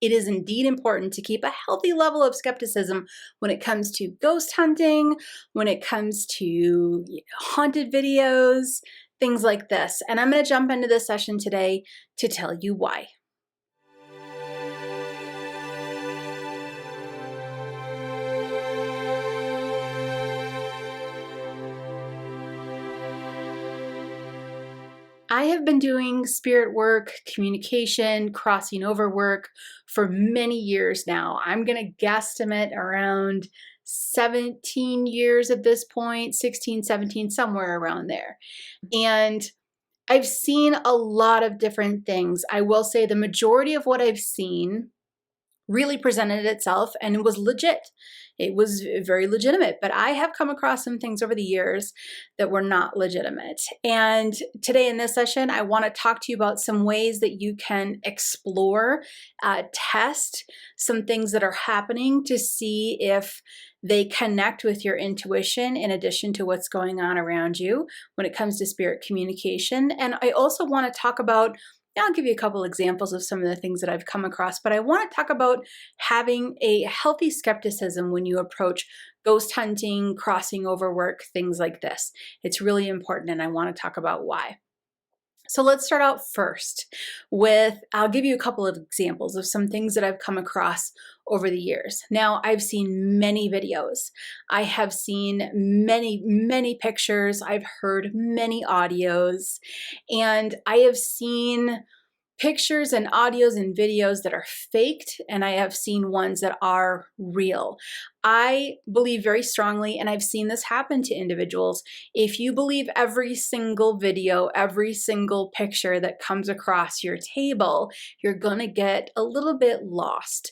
it is indeed important to keep a healthy level of skepticism when it comes to ghost hunting, when it comes to haunted videos, things like this. And I'm going to jump into this session today to tell you why. I have been doing spirit work, communication, crossing over work for many years now. I'm going to guesstimate around 17 years at this point, 16, 17, somewhere around there. And I've seen a lot of different things. I will say the majority of what I've seen really presented itself and it was legit. It was very legitimate, but I have come across some things over the years that were not legitimate. And today in this session, I want to talk to you about some ways that you can explore, test some things that are happening to see if they connect with your intuition in addition to what's going on around you when it comes to spirit communication. And I also want to talk about, I'll give you a couple examples of some of the things that I've come across, but I want to talk about having a healthy skepticism when you approach ghost hunting, crossing over work, things like this. It's really important, and I want to talk about why. So let's start out first with, I'll give you a couple of examples of some things that I've come across over the years. Now, I've seen many videos. I have seen many pictures. I've heard many audios, and I have seen pictures and audios and videos that are faked, and I have seen ones that are real. I believe very strongly, and I've seen this happen to individuals, if you believe every single video, every single picture that comes across your table, you're gonna get a little bit lost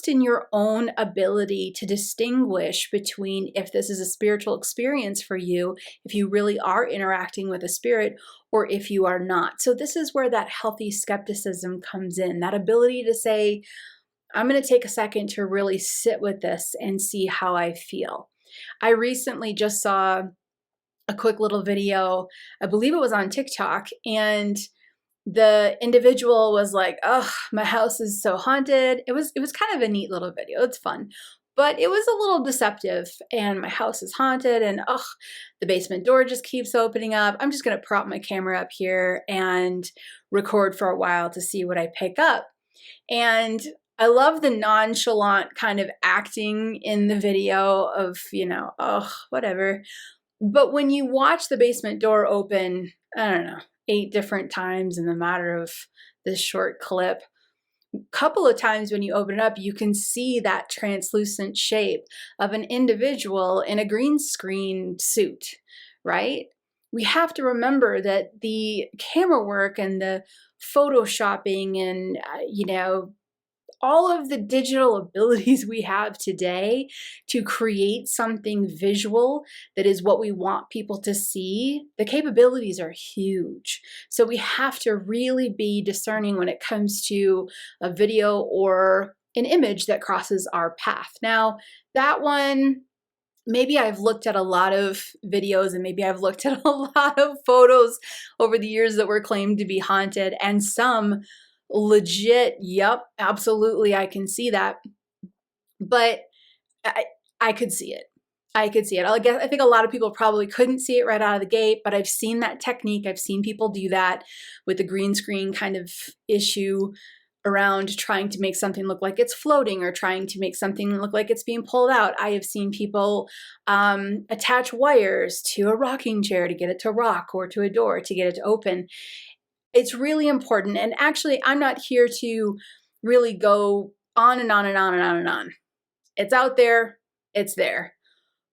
in your own ability to distinguish between if this is a spiritual experience for you, if you really are interacting with a spirit, or if you are not. So this is where that healthy skepticism comes in, that ability to say, I'm going to take a second to really sit with this and see how I feel. I recently just saw a quick little video, I believe it was on TikTok, and the individual was like, oh, my house is so haunted. It was kind of a neat little video. It's fun, but it was a little deceptive, and my house is haunted, and the basement door just keeps opening up. I'm just going to prop my camera up here and record for a while to see what I pick up. And I love the nonchalant kind of acting in the video of, whatever. But when you watch the basement door open, I don't know, 8 different times in the matter of this short clip, a couple of times when you open it up, you can see that translucent shape of an individual in a green screen suit, right? We have to remember that the camera work and the photoshopping and, all of the digital abilities we have today to create something visual that is what we want people to see, the capabilities are huge. So we have to really be discerning when it comes to a video or an image that crosses our path. Now, that one, maybe I've looked at a lot of videos and maybe I've looked at a lot of photos over the years that were claimed to be haunted, and some legit, yep, absolutely, I can see that. But I could see it. I think a lot of people probably couldn't see it right out of the gate, but I've seen that technique. I've seen people do that with the green screen kind of issue around trying to make something look like it's floating or trying to make something look like it's being pulled out. I have seen people attach wires to a rocking chair to get it to rock, or to a door to get it to open. It's really important. And actually, I'm not here to really go on and on and on and on and on. It's out there. It's there.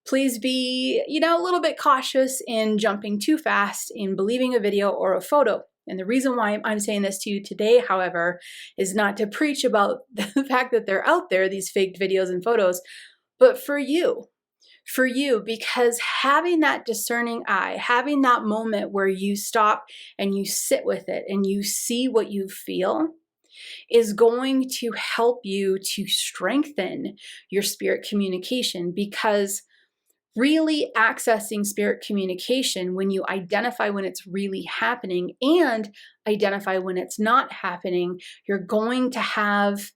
Please be, a little bit cautious in jumping too fast in believing a video or a photo. And the reason why I'm saying this to you today, however, is not to preach about the fact that they're out there, these faked videos and photos, but for you, because having that discerning eye, having that moment where you stop and you sit with it and you see what you feel, is going to help you to strengthen your spirit communication. Because really accessing spirit communication, when you identify when it's really happening and identify when it's not happening, you're going to have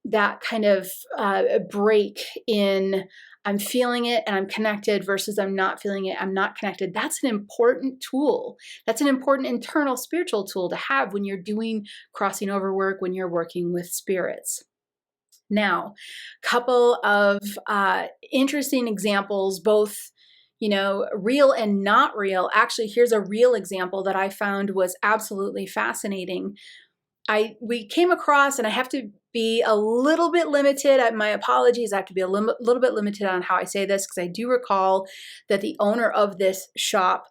that kind of break in I'm feeling it and I'm connected versus I'm not feeling it, I'm not connected. That's an important tool. That's an important internal spiritual tool to have when you're doing crossing over work, when you're working with spirits. Now, couple of interesting examples, both real and not real. Actually, here's a real example that I found was absolutely fascinating. We came across, and I have to be a little bit limited. My apologies. I have to be a little bit limited on how I say this, because I do recall that the owner of this shop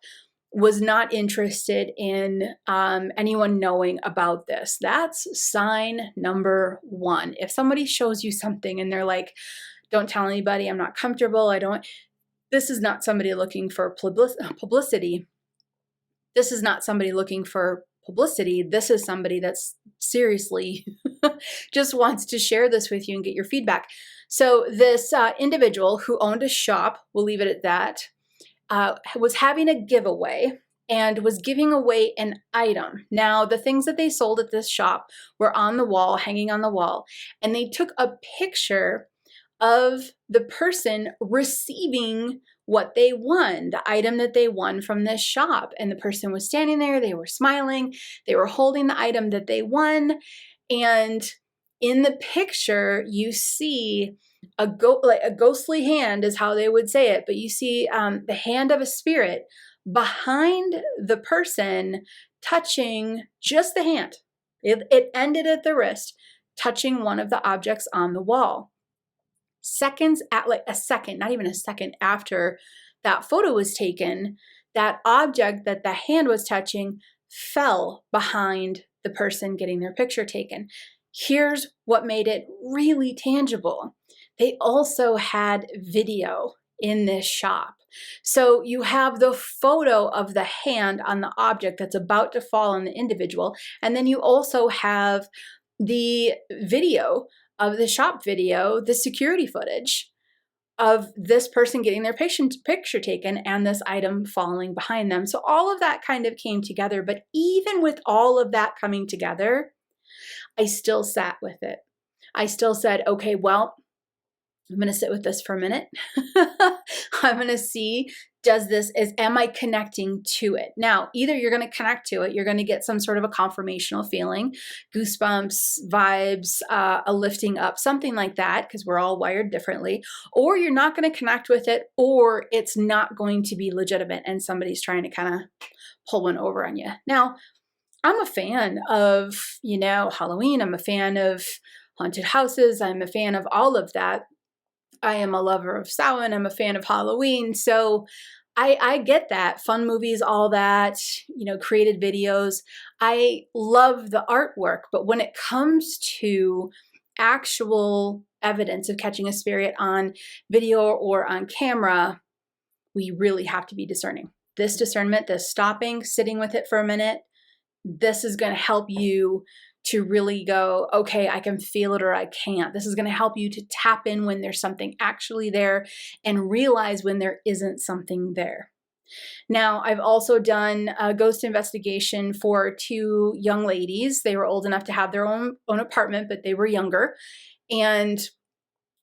was not interested in anyone knowing about this. That's sign number one. If somebody shows you something and they're like, don't tell anybody, I'm not comfortable, this is not somebody looking for publicity. This is not somebody looking for publicity. This is somebody that's seriously just wants to share this with you and get your feedback. So this individual who owned a shop, we'll leave it at that, was having a giveaway and was giving away an item. Now, the things that they sold at this shop were on the wall, hanging on the wall, and they took a picture of the person receiving what they won, the item that they won from this shop. And the person was standing there, they were smiling, they were holding the item that they won. And in the picture, you see a ghostly hand is how they would say it, but you see the hand of a spirit behind the person touching just the hand. It ended at the wrist, touching one of the objects on the wall. Seconds, a second, not even a second after that photo was taken, that object that the hand was touching fell behind the person getting their picture taken. Here's what made it really tangible. They also had video in this shop. So you have the photo of the hand on the object that's about to fall on the individual, and then you also have the video of the shop video, the security footage of this person getting their picture taken and this item falling behind them. So all of that kind of came together. But even with all of that coming together, I still sat with it. I still said, okay, well, I'm going to sit with this for a minute. I'm going to see, am I connecting to it? Now, either you're going to connect to it, you're going to get some sort of a confirmational feeling, goosebumps, vibes, a lifting up, something like that, because we're all wired differently, or you're not going to connect with it, or it's not going to be legitimate and somebody's trying to kind of pull one over on you. Now, I'm a fan of, Halloween. I'm a fan of haunted houses. I'm a fan of all of that. I am a lover of Samhain. I'm a fan of Halloween. So I get that. Fun movies, all that, created videos. I love the artwork. But when it comes to actual evidence of catching a spirit on video or on camera, we really have to be discerning. This discernment, this stopping, sitting with it for a minute, this is going to help you to really go, okay, I can feel it or I can't. This is going to help you to tap in when there's something actually there and realize when there isn't something there. Now, I've also done a ghost investigation for 2 young ladies. They were old enough to have their own apartment, but they were younger. And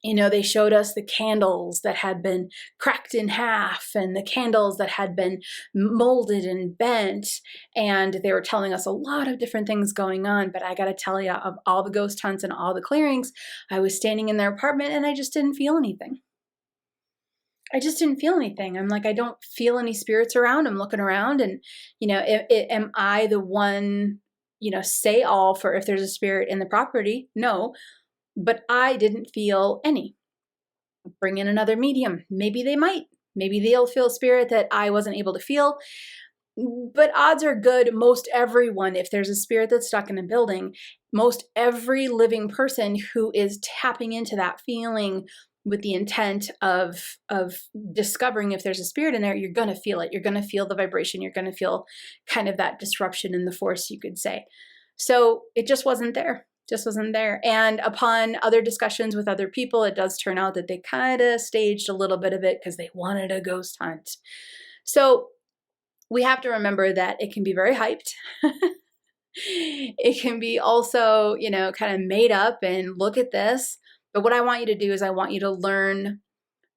they showed us the candles that had been cracked in half and the candles that had been molded and bent. And they were telling us a lot of different things going on. But I got to tell you, of all the ghost hunts and all the clearings, I was standing in their apartment and I just didn't feel anything. I'm like, I don't feel any spirits around. I'm looking around and, am I the one, say all for if there's a spirit in the property? No. But I didn't feel any. Bring in another medium. Maybe they might. Maybe they'll feel a spirit that I wasn't able to feel. But odds are good, most everyone, if there's a spirit that's stuck in a building, most every living person who is tapping into that feeling with the intent of discovering if there's a spirit in there, you're going to feel it. You're going to feel the vibration. You're going to feel kind of that disruption in the force, you could say. So it just wasn't there. Just wasn't there. And upon other discussions with other people, it does turn out that they kind of staged a little bit of it because they wanted a ghost hunt. So we have to remember that it can be very hyped. It can be also, kind of made up and look at this. But what I want you to do is I want you to learn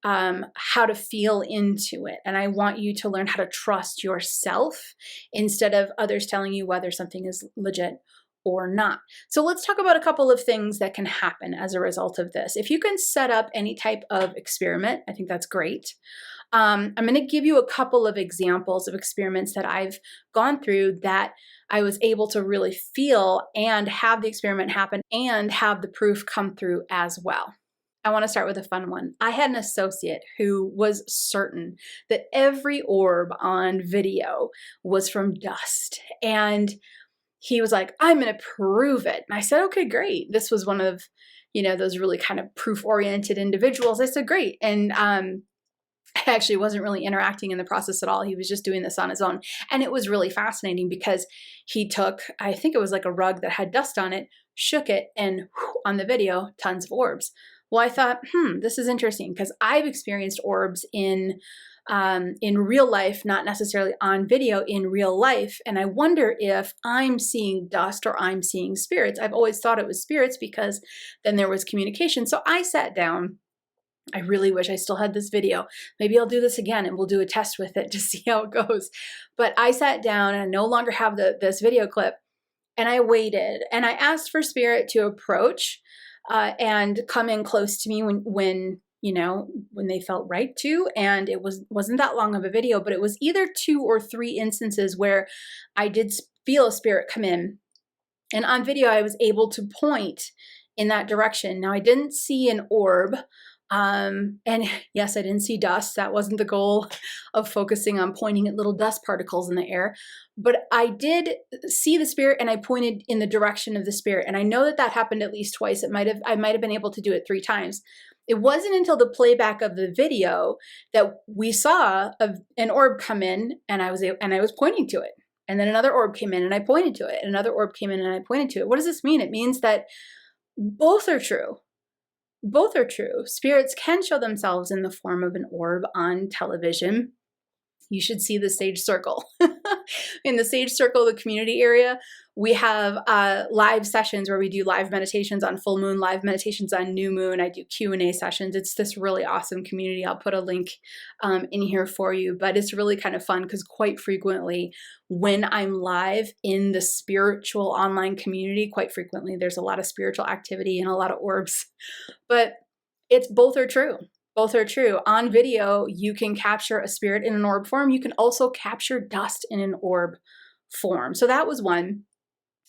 how to feel into it. And I want you to learn how to trust yourself instead of others telling you whether something is legit or not. So let's talk about a couple of things that can happen as a result of this. If you can set up any type of experiment, I think that's great. I'm going to give you a couple of examples of experiments that I've gone through that I was able to really feel and have the experiment happen and have the proof come through as well. I want to start with a fun one. I had an associate who was certain that every orb on video was from dust. And he was like, I'm going to prove it. And I said, okay, great. This was one of, those really kind of proof-oriented individuals. I said, great. And I actually wasn't really interacting in the process at all. He was just doing this on his own. And it was really fascinating because he took, I think it was like a rug that had dust on it, shook it, and on the video, tons of orbs. Well, I thought, this is interesting because I've experienced orbs in real life, not necessarily on video, in real life. And I wonder if I'm seeing dust or I'm seeing spirits. I've always thought it was spirits because then there was communication. So I sat down. I really wish I still had this video. Maybe I'll do this again and we'll do a test with it to see how it goes. But I sat down and I no longer have this video clip. And I waited and I asked for spirit to approach and come in close to me when they felt right to. And it wasn't that long of a video, but it was either 2 or 3 instances where I did feel a spirit come in. And on video, I was able to point in that direction. Now, I didn't see an orb. And yes, I didn't see dust. That wasn't the goal of focusing on pointing at little dust particles in the air. But I did see the spirit and I pointed in the direction of the spirit. And I know that happened at least twice. I might have been able to do it 3 times. It wasn't until the playback of the video that we saw an orb come in and I was pointing to it. And then another orb came in and I pointed to it. And another orb came in and I pointed to it. What does this mean? It means that both are true. Both are true. Spirits can show themselves in the form of an orb on television. You should see the Sage Circle. In the Sage Circle, the community area, we have live sessions where we do live meditations on full moon, live meditations on new moon. I do Q&A sessions. It's this really awesome community. I'll put a link in here for you, but it's really kind of fun because quite frequently when I'm live in the spiritual online community, quite frequently there's a lot of spiritual activity and a lot of orbs, but both are true. Both are true. On video, you can capture a spirit in an orb form. You can also capture dust in an orb form. So that was one.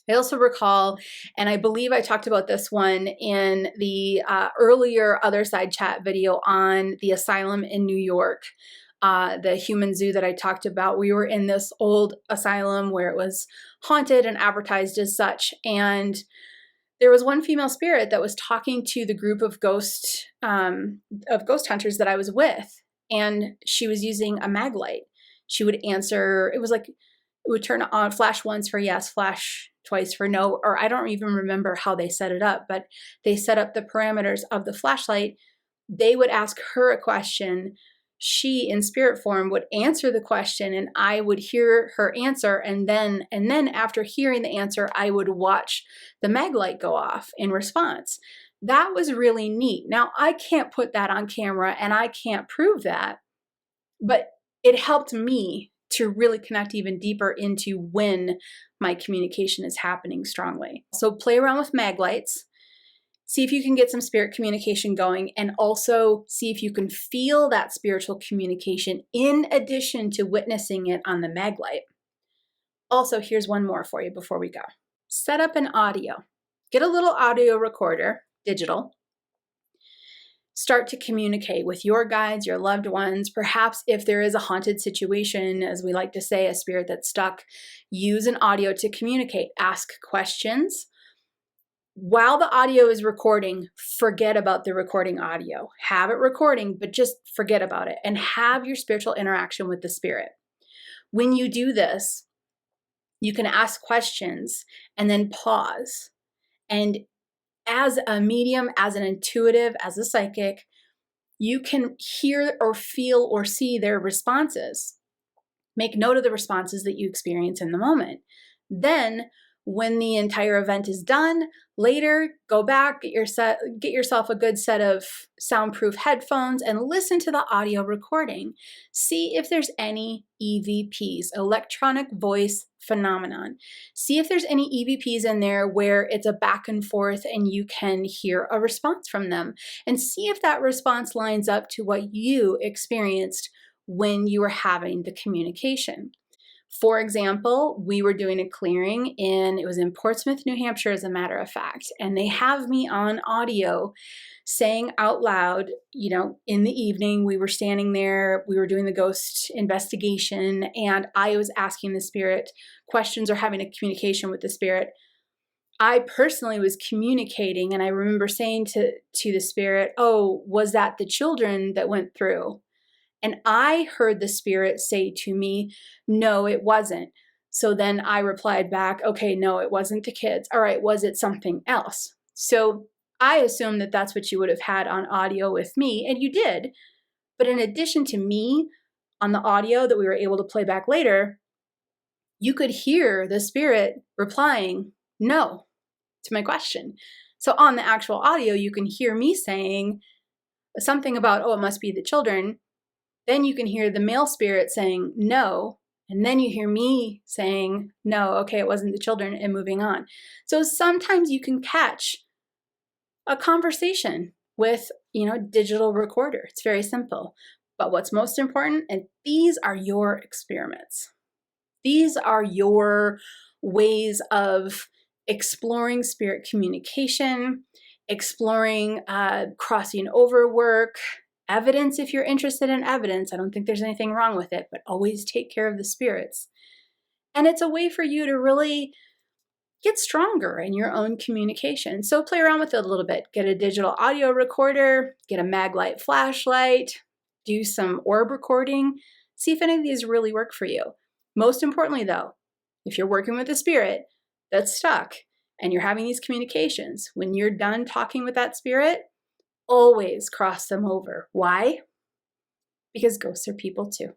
I also recall, and I believe I talked about this one in the earlier Otherside chat video on the asylum in New York, the human zoo that I talked about. We were in this old asylum where it was haunted and advertised as such. And there was one female spirit that was talking to the group of ghost hunters that I was with, and she was using a mag light. She would answer. It would turn on, flash once for yes, flash twice for no, or I don't even remember how they set it up, but they set up the parameters of the flashlight. They would ask her a question. She, in spirit form, would answer the question and I would hear her answer. And then after hearing the answer, I would watch the mag light go off in response. That was really neat. Now, I can't put that on camera and I can't prove that, but it helped me to really connect even deeper into when my communication is happening strongly. So play around with mag lights. See if you can get some spirit communication going and also see if you can feel that spiritual communication in addition to witnessing it on the mag light. Also, here's one more for you before we go. Set up an audio. Get a little audio recorder, digital. Start to communicate with your guides, your loved ones. Perhaps if there is a haunted situation, as we like to say, a spirit that's stuck, use an audio to communicate. Ask questions. While the audio is recording, forget about the recording audio. Have it recording, but just forget about it and have your spiritual interaction with the spirit. When you do this, you can ask questions and then pause and As a medium, as an intuitive, as a psychic, you can hear or feel or see their responses. Make note of the responses that you experience in the moment. Then, when the entire event is done, later, go back, get yourself a good set of soundproof headphones and listen to the audio recording. See if there's any EVPs, electronic voice phenomenon. See if there's any EVPs in there where it's a back and forth and you can hear a response from them. And see if that response lines up to what you experienced when you were having the communication. For example, we were doing a clearing it was in Portsmouth, New Hampshire, as a matter of fact, and they have me on audio saying out loud, in the evening, we were standing there, we were doing the ghost investigation, and I was asking the spirit questions or having a communication with the spirit. I personally was communicating, and I remember saying to the spirit, "Oh, was that the children that went through?" And I heard the spirit say to me, "No, it wasn't." So then I replied back, "Okay, no, it wasn't the kids. All right, was it something else?" So I assumed that that's what you would have had on audio with me, and you did. But in addition to me on the audio that we were able to play back later, you could hear the spirit replying no to my question. So on the actual audio, you can hear me saying something about, "Oh, it must be the children." Then you can hear the male spirit saying no, and then you hear me saying no, okay, it wasn't the children, and moving on. So sometimes you can catch a conversation with, digital recorder. It's very simple. But what's most important, and these are your experiments. These are your ways of exploring spirit communication, exploring crossing over work, evidence if you're interested in evidence. I don't think there's anything wrong with it, but always take care of the spirits. And it's a way for you to really get stronger in your own communication. So play around with it a little bit. Get a digital audio recorder, get a mag light flashlight, do some orb recording, see if any of these really work for you. Most importantly though, if you're working with a spirit that's stuck and you're having these communications, when you're done talking with that spirit, always cross them over. Why? Because ghosts are people too.